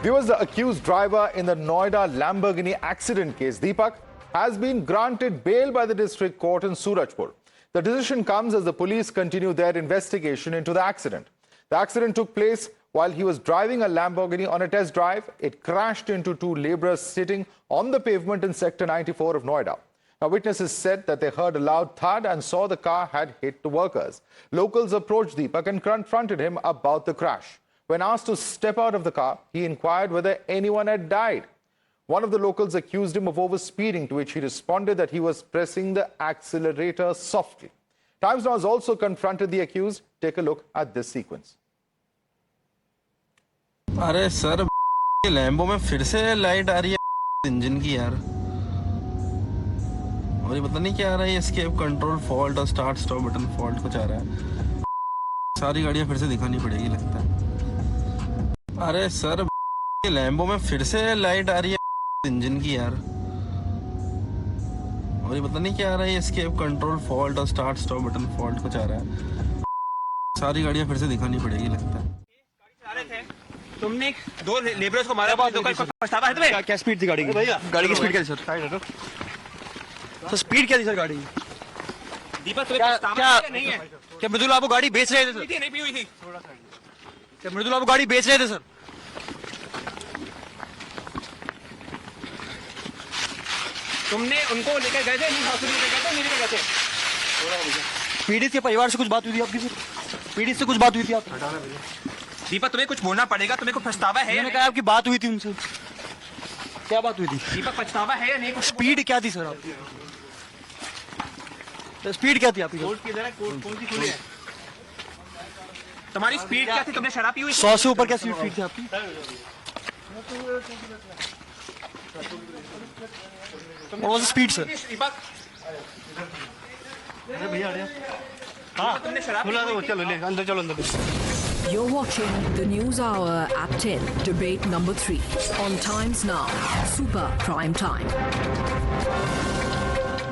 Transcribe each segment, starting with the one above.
Viewers, the accused driver in the Noida Lamborghini accident case, Deepak, has been granted bail by the district court in Surajpur. The decision comes as the police continue their investigation into the accident. The accident took place while he was driving a Lamborghini on a test drive. It crashed into two laborers sitting on the pavement in Sector 94 of Noida. Now, witnesses said that they heard a loud thud and saw the car had hit the workers. Locals approached Deepak and confronted him about the crash. When asked to step out of the car, he inquired whether anyone had died. One of the locals accused him of overspeeding, to which he responded that he was pressing the accelerator softly. Times Now has also confronted the accused. Take a look at this sequence. अरे sir, Lambo में फिर से light आ रही है engine की यार, और ये पता नहीं क्या आ रहा है, एस्केप कंट्रोल फॉल्ट और स्टार्ट स्टॉप बटन फॉल्ट कुछ आ रहा है। सारी गाड़ियां फिर से दिखानी पड़ेगी लगता है। अरे सर, लैम्बो में फिर से लाइट आ रही है इंजन की यार, और ये पता नहीं क्या आ रहा है, एस्केप कंट्रोल फॉल्ट और स्टार्ट स्टॉप बटन फॉल्ट कुछ आ रहा है। सारी गाड़ियां फिर से दिखानी पड़ेगी लगता है। तुमने दो लेबरर्स को मारा, पछतावा है तुम्हें? क्या स्पीड थी गाड़ी की? भैया गाड़ी की स्पीड क्या थी सर? तो स्पीड क्या थी सर गाड़ी की? दीपक तुम्हें पछतावा है या नहीं है? क्या मृदुल आप गाड़ी बेच रहे थे सर? नहीं पी हुई थी। क्या मृदुल आप गाड़ी बेच रहे थे सर? तुमने उनको लेकर गए थे, हॉस्पिटल लेकर गए थे, नहीं लेकर गए थे? पीड़ित के परिवार से कुछ बात हुई थी आपकी सर? पीड़ित से कुछ बात हुई थी आप? दीपक तुम्हें कुछ बोलना पड़ेगा, तुम्हें को पछतावा है? मैंने कहा आपकी बात हुई थी उनसे, क्या बात हुई थी? दीपक पछतावा है या नहीं? स्पीड क्या थी सर आपकी? स्पीड क्या थी आपकी? कोर्ट की जरा कौन सी खुली है? तुम्हारी स्पीड क्या थी? तुमने शराब पी हुई? 100 से ऊपर क्या स्पीड थी आपकी? What was the speed, sir? दीपक भैया हाँ, तुमने शराब पी हुई थी? चलो ले अंदर, चलो अंदर। You're watching the News Hour at 10, debate number 3 on Times Now, Super Prime Time.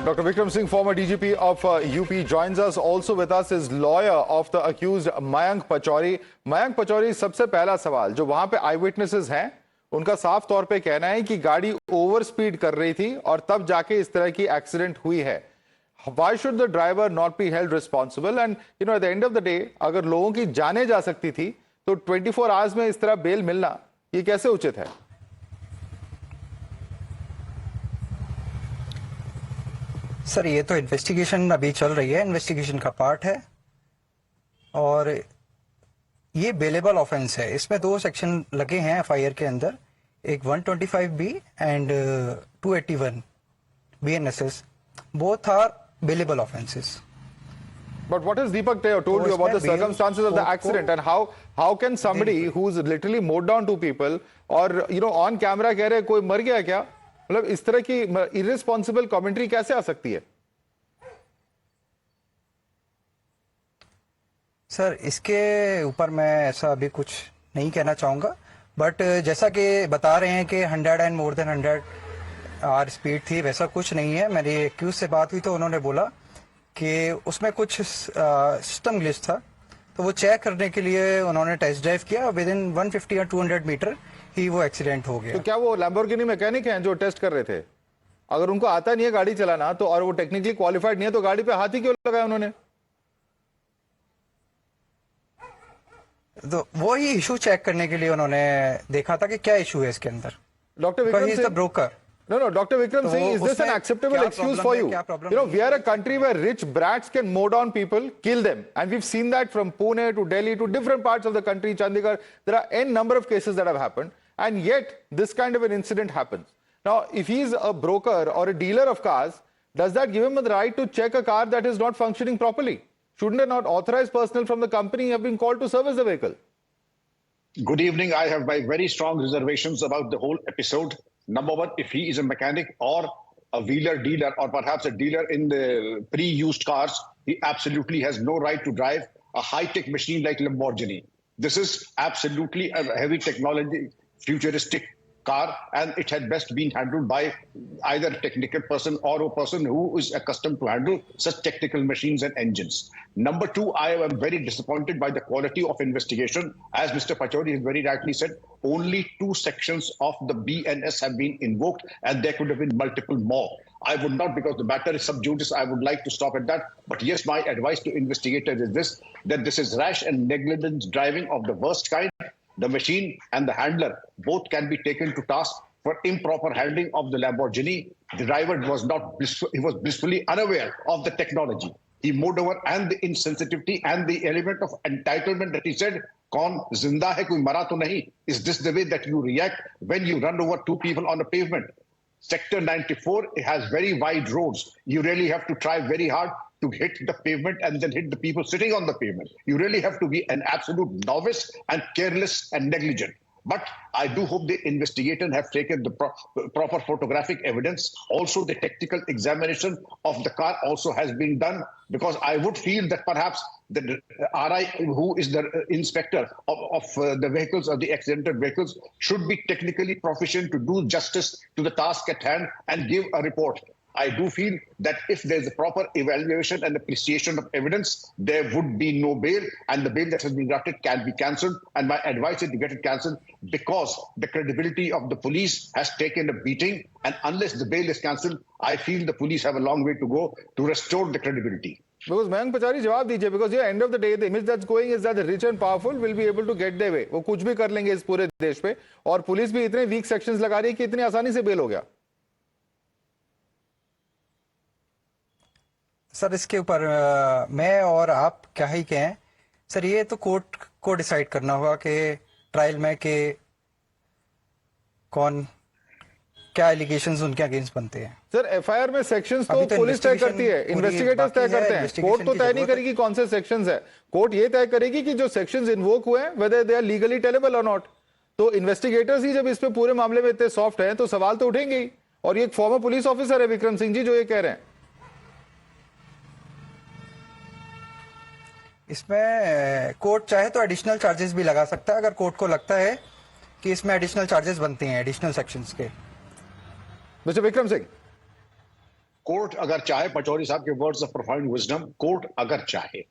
Dr. Vikram Singh, former DGP of UP, joins us. Also with us is lawyer of the accused Mayank Pachauri. Mayank Pachauri, सबसे पहला सवाल, जो वहां पे आई witnesses हैं, उनका साफ तौर पे कहना है कि गाड़ी ओवर स्पीड कर रही थी और तब जाके इस तरह की एक्सीडेंट हुई है। Why should the driver not be held responsible? And you know, at the end of the day, अगर लोगों की जाने जा सकती थी, तो 24 आवर्स में इस तरह बेल मिलना, ये कैसे उचित है? सर, ये तो इन्वेस्टिगेशन अभी चल रही है, इन्वेस्टिगेशन का पार्ट है, और ये बेलेबल ऑफेंस है। इसमें दो सेक्शन लगे हैं एफआईआर के अंदर, एक 125B and 281 BNSS, both are bailable offenses. But what has Deepak told you about the circumstances of the accident, and how can somebody who's literally mowed down two people, or you know, on camera कह रहे कोई मर गया क्या, मतलब इस तरह की irresponsible commentary कैसे आ सकती है? सर, इसके ऊपर मैं ऐसा अभी कुछ नहीं कहना चाहूँगा, बट जैसा कि बता रहे हैं कि 100 एंड मोर देन 100 आर स्पीड थी, वैसा कुछ नहीं है। मेरी एक्यूज से बात हुई तो उन्होंने बोला कि उसमें कुछ सिस्टम ग्लिच था, तो वो चेक करने के लिए उन्होंने टेस्ट ड्राइव किया। विद इन 150 या 200 मीटर ही वो एक्सीडेंट हो गया। तो क्या वो लैम्बोर्गिनी मैकेनिक हैं जो टेस्ट कर रहे थे? अगर उनको आता नहीं है गाड़ी चलाना, तो और वो टेक्निकली क्वालिफाइड नहीं है, तो गाड़ी पे हाथ ही क्यों लगाया उन्होंने? तो वो ही इशू चेक करने के लिए उन्होंने देखा था कि क्या इशू है इसके अंदर। Doctor Vikram Singh, broker. No, Dr. Vikram Singh, is this an acceptable excuse for you? You know, we are a country where rich brats can mow down people, kill them. And we've seen that from Pune to Delhi to different parts of the country, Chandigarh. There are n number of cases that have happened. And yet, this kind of an incident happens. Now, if he's a broker or a dealer of cars, does that give him the right to check a car that is not functioning properly? Shouldn't an authorized personnel from the company have been called to service the vehicle? Good evening. I have my very strong reservations about the whole episode. Number one, if he is a mechanic or a wheeler dealer or perhaps a dealer in the pre-used cars, he absolutely has no right to drive a high-tech machine like Lamborghini. This is absolutely a heavy technology, futuristic car, and it had best been handled by either a technical person or a person who is accustomed to handle such technical machines and engines. Number two, I am very disappointed by the quality of investigation. As Mr. Pachauri has very rightly said, only 2 sections of the BNS have been invoked, and there could have been multiple more. I would not, because the matter is sub judice, I would like to stop at that. But yes, my advice to investigators is this, that this is rash and negligent driving of the worst kind. The machine and the handler both can be taken to task for improper handling of the Lamborghini. The driver was he was blissfully unaware of the technology. He moved over, and the insensitivity and the element of entitlement that he said, "Kaun zinda hai, koi mara to nahi." Is this the way that you react when you run over 2 people on a pavement? Sector 94 has very wide roads. You really have to try very hard to hit the pavement and then hit the people sitting on the pavement. You really have to be an absolute novice and careless and negligent. But I do hope the investigators have taken the proper photographic evidence. Also, the technical examination of the car also has been done, because I would feel that perhaps the RI, who is the inspector of the vehicles or the accidented vehicles, should be technically proficient to do justice to the task at hand and give a report. I do feel that if there's a proper evaluation and appreciation of evidence, there would be no bail, and the bail that has been granted can be cancelled. And my advice is to get it cancelled, because the credibility of the police has taken a beating. And unless the bail is cancelled, I feel the police have a long way to go to restore the credibility. Because Mayank Pachauri, जवाब दीजिए, because yeah, end of the day, the image that's going is that the rich and powerful will be able to get their way. वो कुछ भी कर लेंगे इस पूरे देश पे, और पुलिस भी इतने वीक सेक्शंस लगा रही है कि इतनी आसानी से बेल हो गया. सर, इसके ऊपर मैं और आप क्या ही कहें सर. ये तो कोर्ट को डिसाइड करना होगा कि ट्रायल में कि कौन क्या एलिगेशंस उनके अगेंस्ट बनते हैं. सर, एफआईआर में सेक्शंस तो पुलिस तय करती है, इन्वेस्टिगेटर्स तय करते हैं. कोर्ट तो तय नहीं करेगी कौन से सेक्शंस है. कोर्ट ये तय करेगी कि जो सेक्शंस इन्वोक हुए हैं, वेदर दे आर लीगली टेलेबल और नॉट. तो इन्वेस्टिगेटर्स ही जब इस पे पूरे मामले में इतने सॉफ्ट हैं, तो सवाल तो उठेंगे ही. और ये एक फॉर्मर पुलिस ऑफिसर है विक्रम सिंह जी जो ये कह रहे हैं. इसमें कोर्ट चाहे तो एडिशनल चार्जेस भी लगा सकता है, अगर कोर्ट को लगता है कि इसमें एडिशनल चार्जेस बनते हैं एडिशनल सेक्शंस के. मिस्टर विक्रम सिंह, कोर्ट अगर चाहे, पचौरी साहब के words of profound wisdom, court अगर चाहे,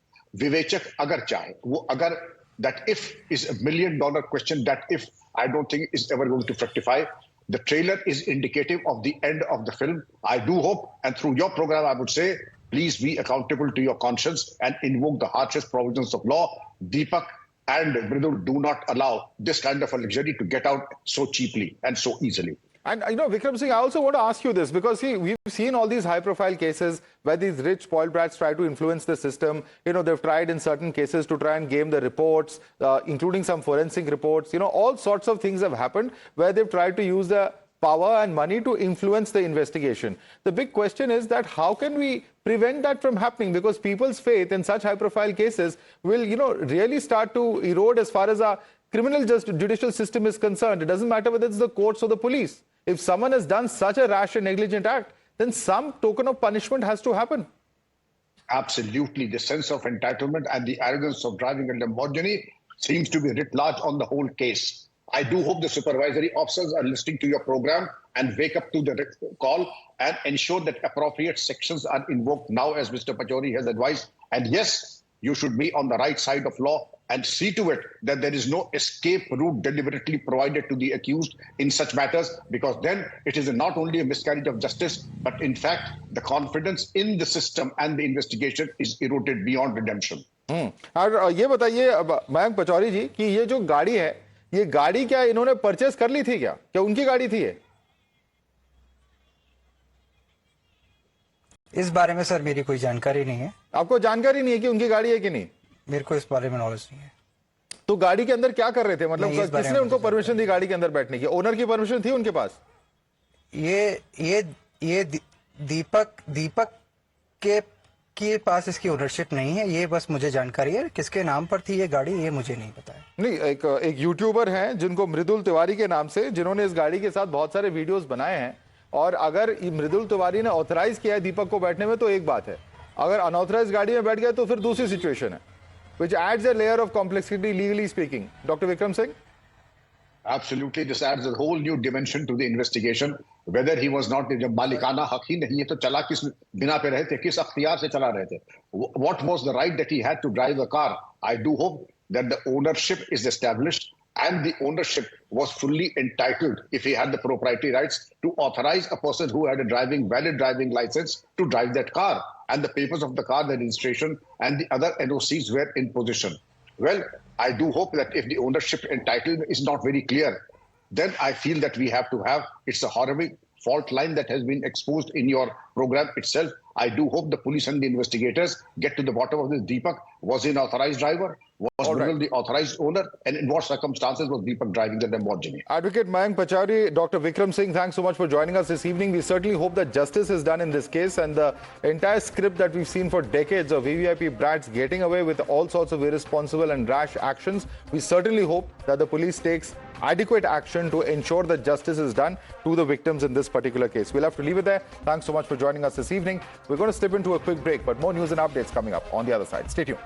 विवेचक अगर चाहे, वो अगर that if is $1 million question, that if I don't think is ever going to fructify. The trailer is indicative of the end of the film. I do hope, and through your program, I would say, please be accountable to your conscience and invoke the harshest provisions of law. Deepak and Mridul do not allow this kind of a luxury to get out so cheaply and so easily. And you know, Vikram Singh, I also want to ask you this, because see, we've seen all these high-profile cases where these rich spoiled brats try to influence the system. You know, they've tried in certain cases to try and game the reports, including some forensic reports. You know, all sorts of things have happened where they've tried to use the power and money to influence the investigation. The big question is that how can we prevent that from happening? Because people's faith in such high-profile cases will, you know, really start to erode as far as our criminal judicial system is concerned. It doesn't matter whether it's the courts or the police. If someone has done such a rash and negligent act, then some token of punishment has to happen. Absolutely. The sense of entitlement and the arrogance of driving a Lamborghini seems to be writ large on the whole case. I do hope the supervisory officers are listening to your program and wake up to the call and ensure that appropriate sections are invoked now, as Mr. Pachauri has advised. And yes, you should be on the right side of law and see to it that there is no escape route deliberately provided to the accused in such matters, because then it is not only a miscarriage of justice, but in fact, the confidence in the system and the investigation is eroded beyond redemption. और ये बताइए मयंक पचौरी जी कि ये जो गाड़ी है, ये गाड़ी क्या इन्होंने परचेस कर ली थी क्या उनकी गाड़ी थी ये? इस बारे में सर मेरी कोई जानकारी नहीं है. आपको जानकारी नहीं है कि उनकी गाड़ी है कि नहीं? मेरे को इस बारे में नॉलेज नहीं है. तो गाड़ी के अंदर क्या कर रहे थे, मतलब किसने उनको परमिशन दी गाड़ी के अंदर बैठने की? ओनर की परमिशन थी उनके पास? ये दीपक के पास इसकी ओनरशिप नहीं है. ये बस मुझे जानकारी है किसके नाम पर थी ये गाड़ी, ये मुझे नहीं पता है. नहीं, एक यूट्यूबर हैं जिनको मृदुल तिवारी के नाम से, जिन्होंने इस गाड़ी के साथ बहुत सारे वीडियोस बनाए हैं. और अगर मृदुल तिवारी ने ऑथराइज किया है दीपक को बैठने में तो एक बात है, अगर अनऑथराइज गाड़ी में बैठ गया तो फिर दूसरी सिचुएशन है, which adds a layer of complexity legally speaking. Dr. Vikram Singh? Absolutely, this adds a whole new dimension to the investigation. Whether he was not, जब मालिकाना हक ही नहीं है तो चला किस बिना पे रहे थे, किस अख्तियार से चला रहे थे? What was the right that he had to drive the car? I do hope that the ownership is established and the ownership was fully entitled, if he had the proprietary rights, to authorize a person who had a valid driving license to drive that car. And the papers of the car, the registration and the other NOCs were in position. Well, I do hope that if the ownership entitlement is not very clear, then I feel that we have to have, it's a horrible fault line that has been exposed in your program itself. I do hope the police and the investigators get to the bottom of this. Deepak was an authorized driver, was Bimal the authorized owner, and in what circumstances was Deepak driving the Lamborghini? Advocate Mayank Pachauri, Dr. Vikram Singh, thanks so much for joining us this evening. We certainly hope that justice is done in this case, and the entire script that we've seen for decades of VVIP brats getting away with all sorts of irresponsible and rash actions, we certainly hope that the police takes adequate action to ensure that justice is done to the victims in this particular case. We'll have to leave it there. Thanks so much for joining us this evening. We're going to slip into a quick break, but more news and updates coming up on the other side. Stay tuned.